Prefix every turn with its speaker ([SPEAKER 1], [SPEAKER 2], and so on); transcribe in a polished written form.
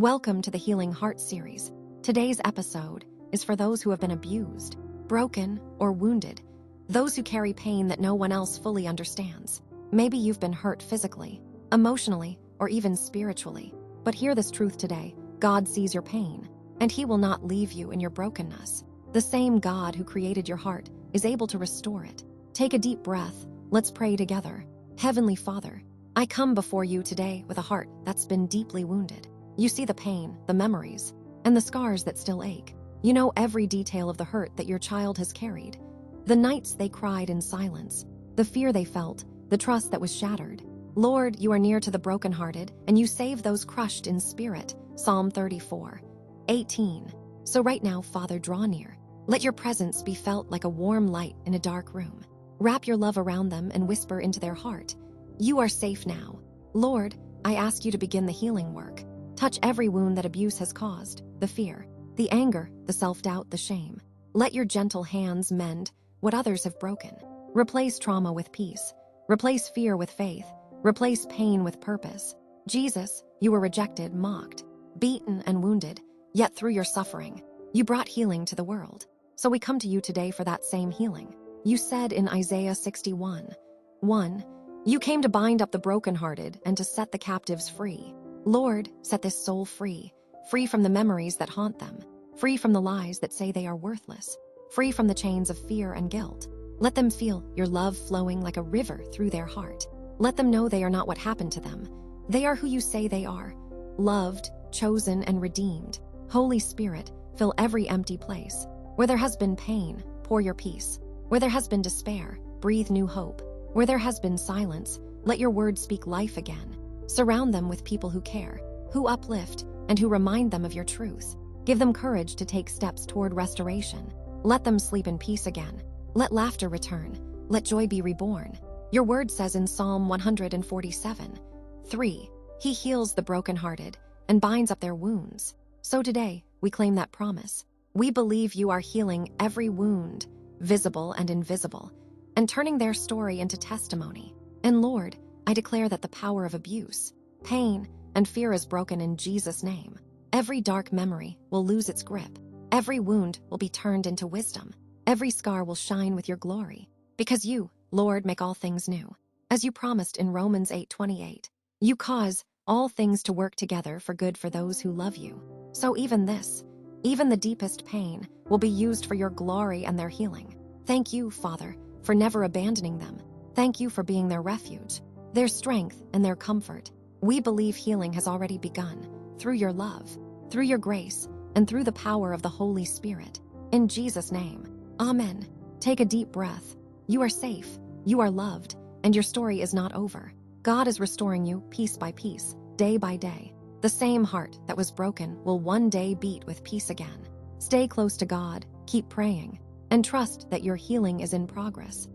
[SPEAKER 1] Welcome to the Healing Heart series. Today's episode is for those who have been abused, broken, or wounded, those who carry pain that no one else fully understands. Maybe you've been hurt physically, emotionally, or even spiritually. But hear this truth today: God sees your pain, and He will not leave you in your brokenness. The same God who created your heart is able to restore it. Take a deep breath. Let's pray together. Heavenly Father, I come before you today with a heart that's been deeply wounded. You see the pain, the memories, and the scars that still ache. You know every detail of the hurt that your child has carried. The nights they cried in silence, the fear they felt, the trust that was shattered. Lord, you are near to the brokenhearted, and you save those crushed in spirit. Psalm 34:18. So right now, Father, draw near. Let your presence be felt like a warm light in a dark room. Wrap your love around them and whisper into their heart, you are safe now. Lord, I ask you to begin the healing work. Touch every wound that abuse has caused, the fear, the anger, the self-doubt, the shame. Let your gentle hands mend what others have broken. Replace trauma with peace. Replace fear with faith. Replace pain with purpose. Jesus, you were rejected, mocked, beaten, and wounded, yet through your suffering, you brought healing to the world. So we come to you today for that same healing. You said in Isaiah 61:1, you came to bind up the brokenhearted and to set the captives free. Lord, set this soul free, free from the memories that haunt them, free from the lies that say they are worthless, free from the chains of fear and guilt. Let them feel your love flowing like a river through their heart. Let them know they are not what happened to them. They are who you say they are, loved, chosen, and redeemed. Holy Spirit, fill every empty place. Where there has been pain, pour your peace. Where there has been despair, breathe new hope. Where there has been silence, let your word speak life again. Surround them with people who care, who uplift, and who remind them of your truth. Give them courage to take steps toward restoration. Let them sleep in peace again. Let laughter return. Let joy be reborn. Your word says in Psalm 147:3, He heals the brokenhearted and binds up their wounds. So today, we claim that promise. We believe you are healing every wound, visible and invisible, and turning their story into testimony. And Lord, I declare that the power of abuse, pain, and fear is broken in Jesus' name. Every dark memory will lose its grip. Every wound will be turned into wisdom. Every scar will shine with your glory. Because you, Lord, make all things new. As you promised in Romans 8:28, you cause all things to work together for good for those who love you. So even the deepest pain, will be used for your glory and their healing. Thank you, Father, for never abandoning them. Thank you for being their refuge, their strength, and their comfort. We believe healing has already begun through your love, through your grace, and through the power of the Holy Spirit. In Jesus' name, Amen. Take a deep breath. You are safe, you are loved, and your story is not over. God is restoring you piece by piece, day by day. The same heart that was broken will one day beat with peace again. Stay close to God, keep praying, and trust that your healing is in progress.